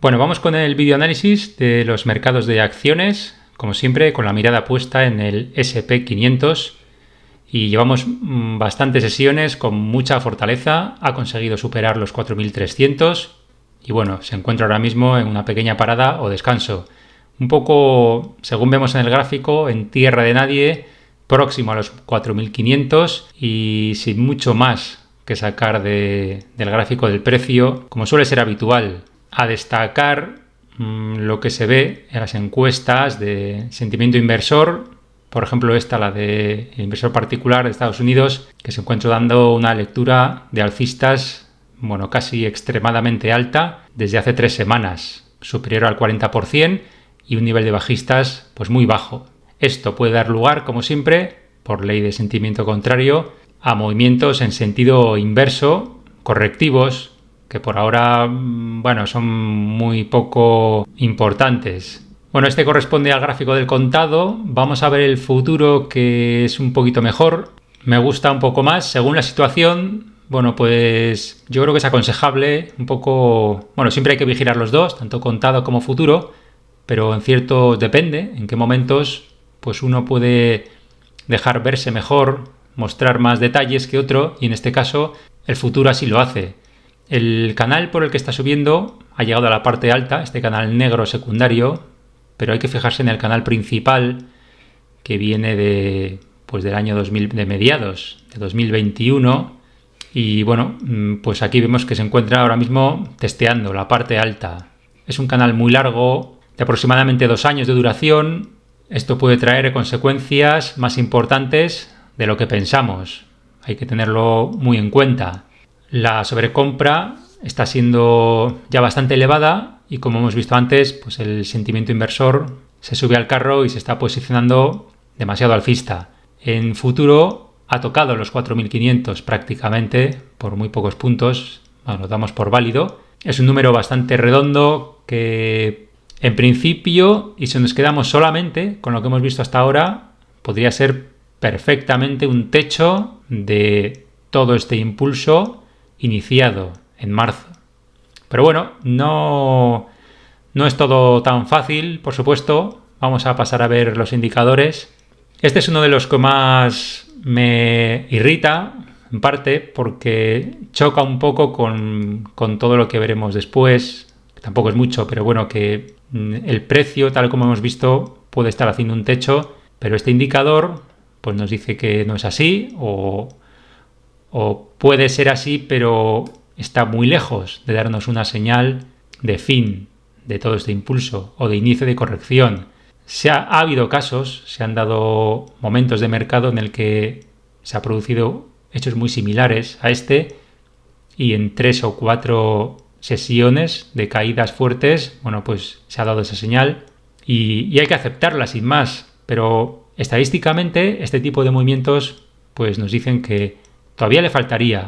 Bueno, vamos con el videoanálisis de los mercados de acciones, como siempre, con la mirada puesta en el S&P 500 y llevamos bastantes sesiones con mucha fortaleza, ha conseguido superar los 4.300 y bueno, se encuentra ahora mismo en una pequeña parada o descanso. Un poco, según vemos en el gráfico, en tierra de nadie, próximo a los 4.500 y sin mucho más que sacar del gráfico del precio, como suele ser habitual. A destacar lo que se ve en las encuestas de sentimiento inversor, por ejemplo esta, la del inversor particular de Estados Unidos, que se encuentra dando una lectura de alcistas, bueno, casi extremadamente alta desde hace 3 semanas, superior al 40% y un nivel de bajistas pues muy bajo. Esto puede dar lugar, como siempre, por ley de sentimiento contrario, a movimientos en sentido inverso, correctivos, que por ahora, bueno, son muy poco importantes. Bueno, este corresponde al gráfico del contado. Vamos a ver el futuro, que es un poquito mejor. Me gusta un poco más según la situación. Bueno, pues yo creo que es aconsejable un poco... Bueno, siempre hay que vigilar los dos, tanto contado como futuro, pero en cierto depende en qué momentos pues uno puede dejar verse mejor, mostrar más detalles que otro, y en este caso el futuro así lo hace. El canal por el que está subiendo ha llegado a la parte alta, este canal negro secundario, pero hay que fijarse en el canal principal que viene del año 2000, de mediados de 2021, y bueno, pues aquí vemos que se encuentra ahora mismo testeando la parte alta. Es un canal muy largo, de aproximadamente 2 años de duración. Esto puede traer consecuencias más importantes de lo que pensamos. Hay que tenerlo muy en cuenta. La sobrecompra está siendo ya bastante elevada y, como hemos visto antes, pues el sentimiento inversor se sube al carro y se está posicionando demasiado alcista. En futuro ha tocado los 4.500 prácticamente por muy pocos puntos. Bueno, lo damos por válido. Es un número bastante redondo que, en principio, y si nos quedamos solamente con lo que hemos visto hasta ahora, podría ser perfectamente un techo de todo este impulso iniciado en marzo. Pero bueno, no es todo tan fácil, por supuesto. Vamos a pasar a ver los indicadores. Este es uno de los que más me irrita, en parte porque choca un poco con todo lo que veremos después. Tampoco es mucho, pero bueno, que el precio, tal como hemos visto, puede estar haciendo un techo, pero este indicador pues nos dice que no es así, o puede ser así, pero está muy lejos de darnos una señal de fin de todo este impulso o de inicio de corrección. Ha habido casos, se han dado momentos de mercado en el que se han producido hechos muy similares a este, y en 3 o 4 sesiones de caídas fuertes, bueno, pues se ha dado esa señal y hay que aceptarla sin más. Pero estadísticamente este tipo de movimientos pues nos dicen que todavía le faltaría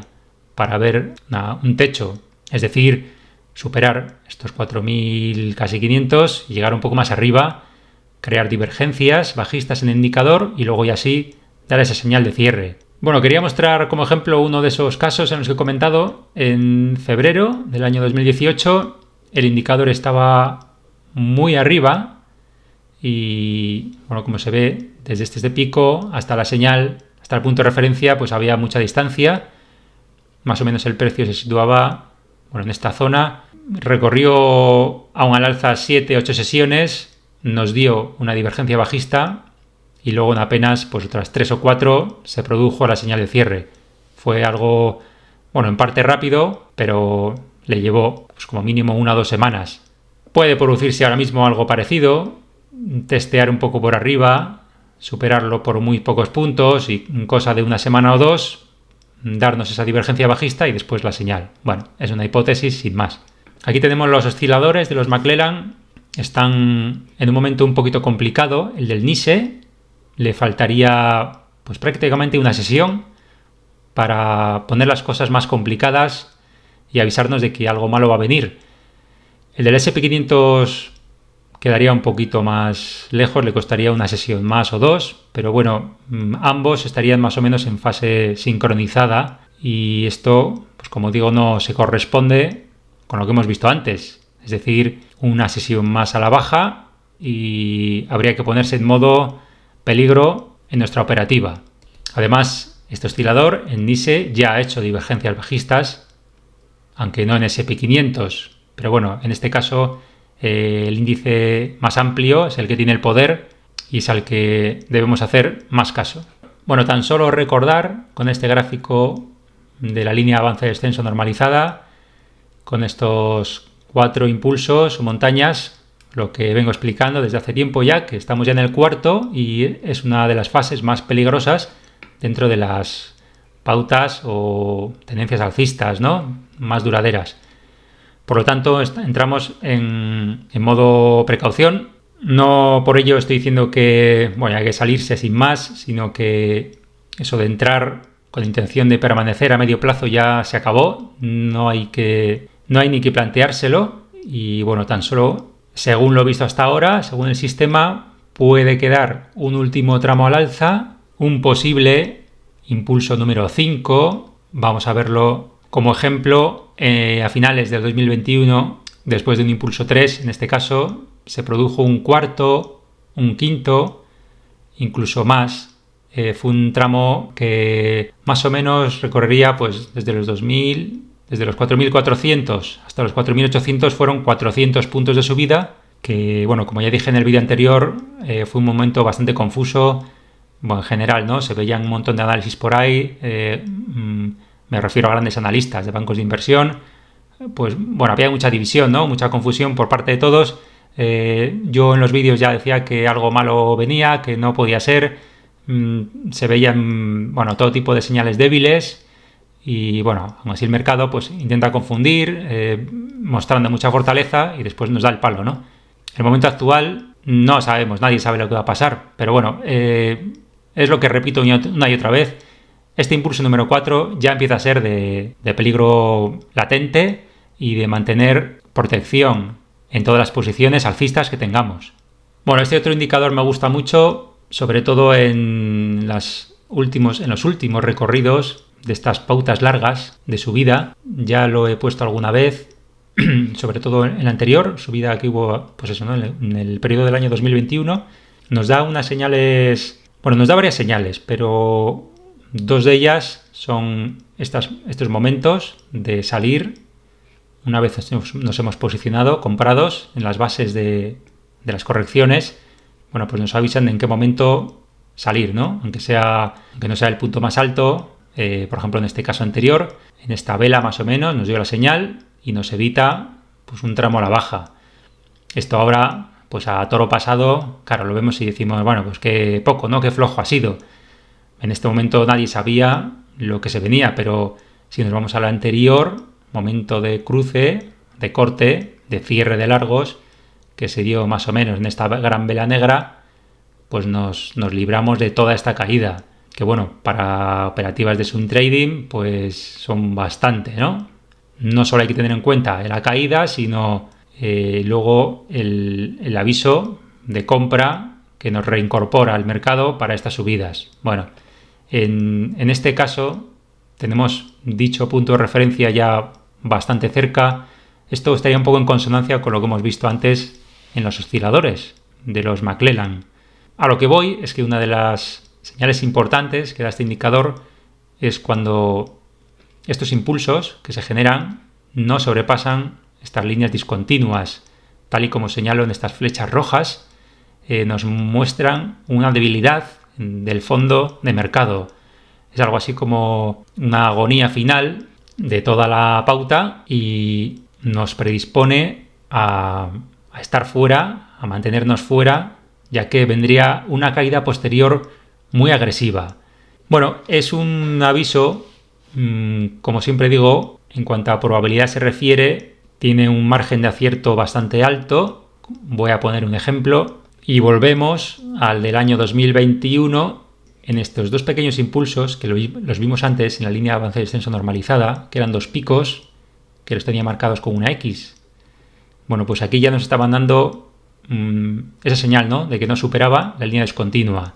para ver un techo, es decir, superar estos 4.000 casi 500 y llegar un poco más arriba, crear divergencias bajistas en el indicador y luego ya sí dar esa señal de cierre. Bueno, quería mostrar como ejemplo uno de esos casos en los que he comentado. En febrero del año 2018 el indicador estaba muy arriba y, bueno, como se ve, desde este pico hasta la señal, hasta el punto de referencia, pues había mucha distancia. Más o menos el precio se situaba, bueno, en esta zona. Recorrió aún al alza 7-8 sesiones, nos dio una divergencia bajista y luego en apenas pues otras 3 o 4 se produjo la señal de cierre. Fue algo, bueno, en parte rápido, pero le llevó pues como mínimo 1 o 2 semanas. Puede producirse ahora mismo algo parecido, testear un poco por arriba, superarlo por muy pocos puntos y en cosa de 1 semana o 2 darnos esa divergencia bajista y después la señal. Bueno, es una hipótesis sin más. Aquí tenemos los osciladores de los McClellan. Están en un momento un poquito complicado. El del NISE le faltaría pues prácticamente una sesión para poner las cosas más complicadas y avisarnos de que algo malo va a venir. El del S&P 500 quedaría un poquito más lejos, le costaría una sesión más o 2, pero bueno, ambos estarían más o menos en fase sincronizada y esto, pues como digo, no se corresponde con lo que hemos visto antes. es decir, una sesión más a la baja y habría que ponerse en modo peligro en nuestra operativa. Además, este oscilador en NISE ya ha hecho divergencias bajistas, aunque no en SP500, pero bueno, en este caso el índice más amplio es el que tiene el poder y es al que debemos hacer más caso. Bueno, tan solo recordar con este gráfico de la línea avance-descenso normalizada, con estos 4 impulsos o montañas, lo que vengo explicando desde hace tiempo ya, que estamos ya en el cuarto y es una de las fases más peligrosas dentro de las pautas o tendencias alcistas, ¿no?, más duraderas. Por lo tanto, entramos en modo precaución. No por ello estoy diciendo que hay que salirse sin más, sino que eso de entrar con intención de permanecer a medio plazo ya se acabó. No hay ni que planteárselo. Y bueno, tan solo, según lo visto hasta ahora, según el sistema, puede quedar un último tramo al alza, un posible impulso número 5. Vamos a verlo como ejemplo. A finales del 2021, después de un impulso 3, en este caso, se produjo un cuarto, un quinto, incluso más. Fue un tramo que más o menos recorrería pues desde los 2000, desde los 4.400 hasta los 4.800, fueron 400 puntos de subida, que bueno, como ya dije en el vídeo anterior, fue un momento bastante confuso. Bueno, en general, ¿no? Se veían un montón de análisis por ahí, me refiero a grandes analistas de bancos de inversión. Pues bueno, había mucha división, ¿no? Mucha confusión por parte de todos. Yo en los vídeos ya decía que algo malo venía, que no podía ser. Se veían, todo tipo de señales débiles y bueno, aún así el mercado pues intenta confundir, mostrando mucha fortaleza y después nos da el palo, ¿no? En el momento actual no sabemos, nadie sabe lo que va a pasar, pero bueno, es lo que repito una y otra vez. Este impulso número 4 ya empieza a ser de peligro latente y de mantener protección en todas las posiciones alcistas que tengamos. Bueno, este otro indicador me gusta mucho, sobre todo en los últimos recorridos de estas pautas largas de subida. Ya lo he puesto alguna vez, sobre todo en la anterior subida que hubo, pues eso, ¿no?, en el periodo del año 2021. Nos da unas señales, nos da varias señales, pero 2 de ellas son estos momentos de salir una vez nos hemos posicionado comprados en las bases de las correcciones. Bueno, pues nos avisan de en qué momento salir, ¿no? Aunque no sea el punto más alto, por ejemplo en este caso anterior, en esta vela más o menos nos dio la señal y nos evita pues un tramo a la baja. Esto ahora, pues a toro pasado, claro, lo vemos y decimos, bueno, pues qué poco, ¿no? Qué flojo ha sido. En este momento nadie sabía lo que se venía, pero si nos vamos a la anterior, momento de cruce, de corte, de cierre de largos, que se dio más o menos en esta gran vela negra, pues nos libramos de toda esta caída, que bueno, para operativas de swing trading, pues son bastante, ¿no? No solo hay que tener en cuenta la caída, sino luego el aviso de compra que nos reincorpora al mercado para estas subidas. Bueno, en este caso tenemos dicho punto de referencia ya bastante cerca. Esto estaría un poco en consonancia con lo que hemos visto antes en los osciladores de los McClellan. A lo que voy es que una de las señales importantes que da este indicador es cuando estos impulsos que se generan no sobrepasan estas líneas discontinuas, tal y como señalo en estas flechas rojas. Nos muestran una debilidad del fondo de mercado. Es algo así como una agonía final de toda la pauta y nos predispone a estar fuera, a mantenernos fuera, ya que vendría una caída posterior muy agresiva. Bueno, es un aviso, como siempre digo, en cuanto a probabilidad se refiere, tiene un margen de acierto bastante alto. Voy a poner un ejemplo y volvemos al del año 2021 en estos 2 pequeños impulsos que los vimos antes en la línea de avance y descenso normalizada, que eran 2 picos que los tenía marcados con una X. Bueno, pues aquí ya nos estaban dando esa señal, ¿no?, de que no superaba la línea discontinua.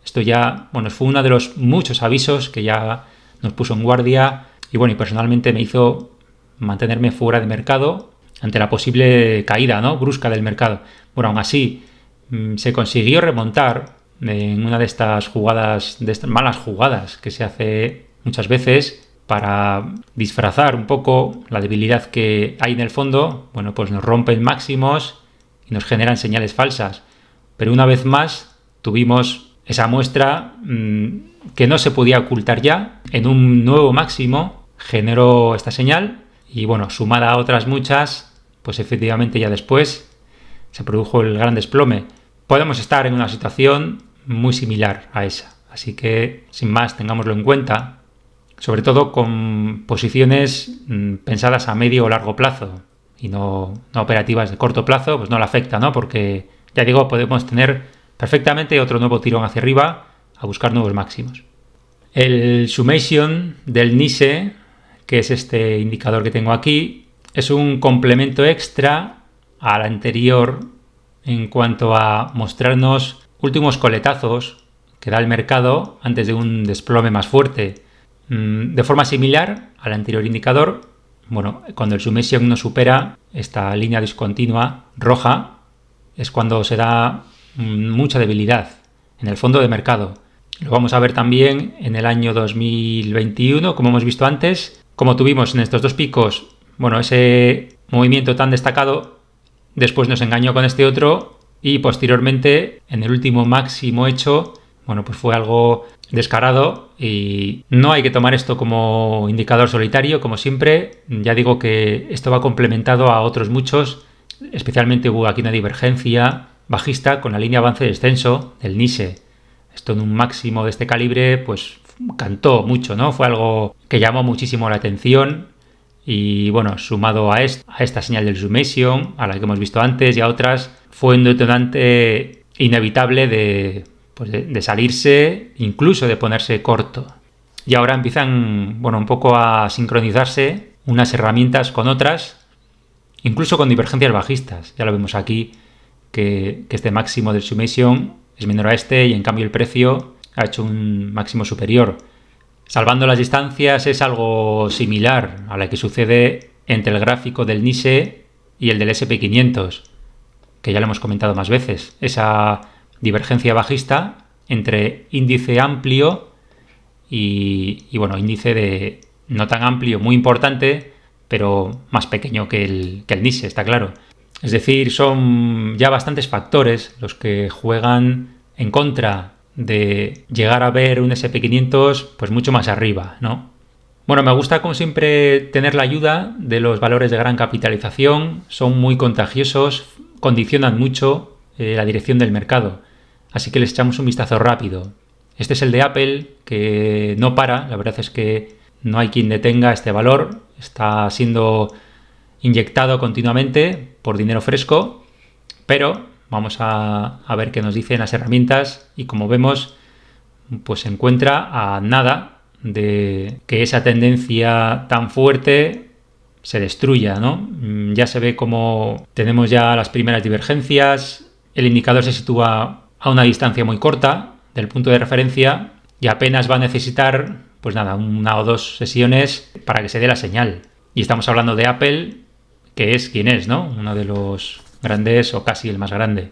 Esto ya, fue uno de los muchos avisos que ya nos puso en guardia y personalmente me hizo mantenerme fuera de mercado ante la posible caída, ¿no?, brusca del mercado. Bueno, aún así, se consiguió remontar en una de estas jugadas, de estas malas jugadas que se hace muchas veces para disfrazar un poco la debilidad que hay en el fondo. Bueno, pues nos rompen máximos y nos generan señales falsas. Pero una vez más tuvimos esa muestra que no se podía ocultar ya. En un nuevo máximo generó esta señal y bueno, sumada a otras muchas, pues efectivamente ya después se produjo el gran desplome. Podemos estar en una situación muy similar a esa. Así que, sin más, tengámoslo en cuenta, sobre todo con posiciones pensadas a medio o largo plazo y no operativas de corto plazo, pues no le afecta, ¿no? Porque, ya digo, podemos tener perfectamente otro nuevo tirón hacia arriba a buscar nuevos máximos. El summation del NISE, que es este indicador que tengo aquí, es un complemento extra al anterior en cuanto a mostrarnos últimos coletazos que da el mercado antes de un desplome más fuerte. De forma similar al anterior indicador, bueno, cuando el summation no supera esta línea discontinua roja, es cuando se da mucha debilidad en el fondo de mercado. Lo vamos a ver también en el año 2021, como hemos visto antes, como tuvimos en estos dos picos, bueno, ese movimiento tan destacado, después nos engañó con este otro y posteriormente en el último máximo hecho, bueno, pues fue algo descarado y no hay que tomar esto como indicador solitario, como siempre. Ya digo que esto va complementado a otros muchos, especialmente hubo aquí una divergencia bajista con la línea avance-descenso del NISE. Esto en un máximo de este calibre pues cantó mucho, ¿no? Fue algo que llamó muchísimo la atención y bueno, sumado a esta señal del summation, a la que hemos visto antes y a otras, fue un detonante inevitable de salirse, incluso de ponerse corto. Y ahora empiezan, bueno, un poco a sincronizarse unas herramientas con otras, incluso con divergencias bajistas. Ya lo vemos aquí, que este máximo del summation es menor a este y en cambio el precio ha hecho un máximo superior. Salvando las distancias es algo similar a la que sucede entre el gráfico del NISE y el del SP500, que ya lo hemos comentado más veces. Esa divergencia bajista entre índice amplio y bueno, índice de no tan amplio, muy importante, pero más pequeño que el NISE, está claro. Es decir, son ya bastantes factores los que juegan en contra de llegar a ver un SP500 pues mucho más arriba, ¿no? Bueno, me gusta como siempre tener la ayuda de los valores de gran capitalización, son muy contagiosos, condicionan mucho la dirección del mercado, así que les echamos un vistazo rápido. Este es el de Apple, que no para, la verdad es que no hay quien detenga este valor, está siendo inyectado continuamente por dinero fresco, pero vamos a ver qué nos dicen las herramientas y como vemos, pues se encuentra a nada de que esa tendencia tan fuerte se destruya, ¿no? Ya se ve como tenemos ya las primeras divergencias, el indicador se sitúa a una distancia muy corta del punto de referencia y apenas va a necesitar, pues nada, una o dos sesiones para que se dé la señal. Y estamos hablando de Apple, que es quien es, ¿no? Uno de los grandes o casi el más grande.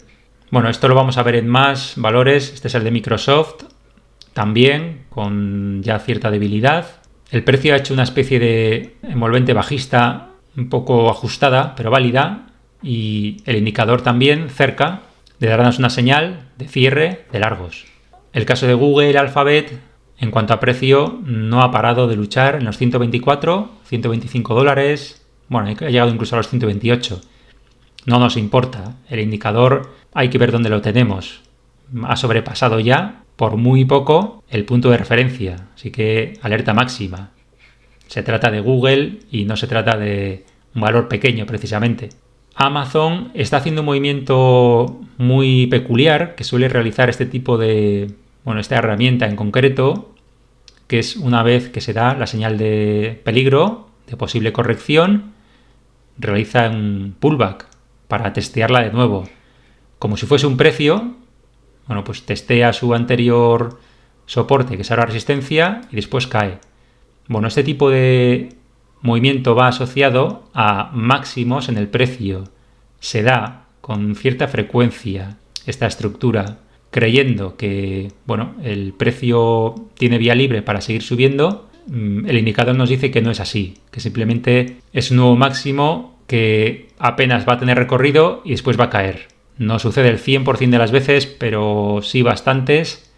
Bueno, esto lo vamos a ver en más valores. Este es el de Microsoft, también con ya cierta debilidad. El precio ha hecho una especie de envolvente bajista un poco ajustada, pero válida, y el indicador también cerca de darnos una señal de cierre de largos. El caso de Google, Alphabet, en cuanto a precio, no ha parado de luchar en los 124, 125 dólares, bueno, ha llegado incluso a los 128. No nos importa, el indicador hay que ver dónde lo tenemos. Ha sobrepasado ya, por muy poco, el punto de referencia, así que alerta máxima. Se trata de Google y no se trata de un valor pequeño precisamente. Amazon está haciendo un movimiento muy peculiar que suele realizar este tipo de, esta herramienta en concreto, que es una vez que se da la señal de peligro, de posible corrección, realiza un pullback para testearla de nuevo. Como si fuese un precio, pues testea su anterior soporte, que es ahora resistencia, y después cae. Bueno, este tipo de movimiento va asociado a máximos en el precio. Se da con cierta frecuencia esta estructura, creyendo que el precio tiene vía libre para seguir subiendo. El indicador nos dice que no es así, que simplemente es un nuevo máximo que apenas va a tener recorrido y después va a caer. No sucede el 100% de las veces, pero sí bastantes.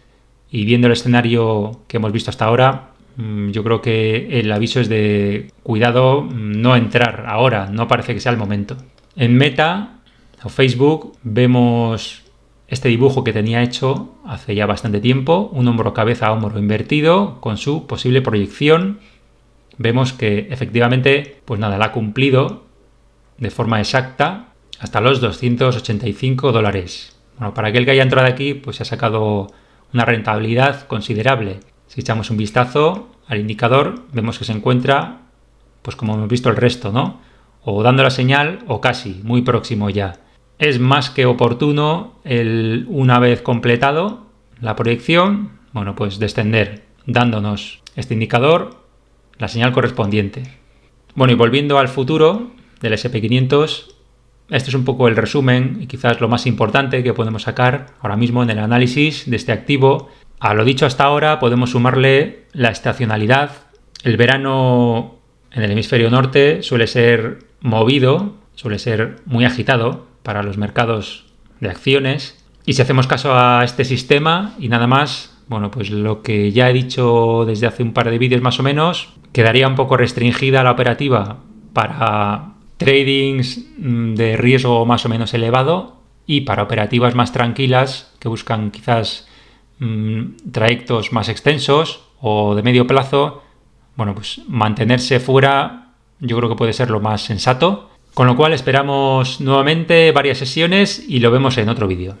Y viendo el escenario que hemos visto hasta ahora, yo creo que el aviso es de cuidado, no entrar ahora, no parece que sea el momento. En Meta o Facebook vemos este dibujo que tenía hecho hace ya bastante tiempo, un hombro cabeza a hombro invertido con su posible proyección. Vemos que efectivamente, la ha cumplido de forma exacta hasta los $285. Para aquel que haya entrado aquí, se ha sacado una rentabilidad considerable. Si echamos un vistazo al indicador, vemos que se encuentra, como hemos visto el resto, ¿no? O dando la señal o casi, muy próximo ya. Es más que oportuno una vez completado la proyección, descender dándonos este indicador, la señal correspondiente. Y volviendo al futuro del SP500, este es un poco el resumen y quizás lo más importante que podemos sacar ahora mismo en el análisis de este activo. A lo dicho hasta ahora podemos sumarle la estacionalidad. El verano en el hemisferio norte suele ser movido, suele ser muy agitado para los mercados de acciones. Y si hacemos caso a este sistema y nada más, lo que ya he dicho desde hace un par de vídeos más o menos, quedaría un poco restringida la operativa para tradings de riesgo más o menos elevado y para operativas más tranquilas que buscan quizás trayectos más extensos o de medio plazo. Mantenerse fuera yo creo que puede ser lo más sensato. Con lo cual esperamos nuevamente varias sesiones y lo vemos en otro vídeo.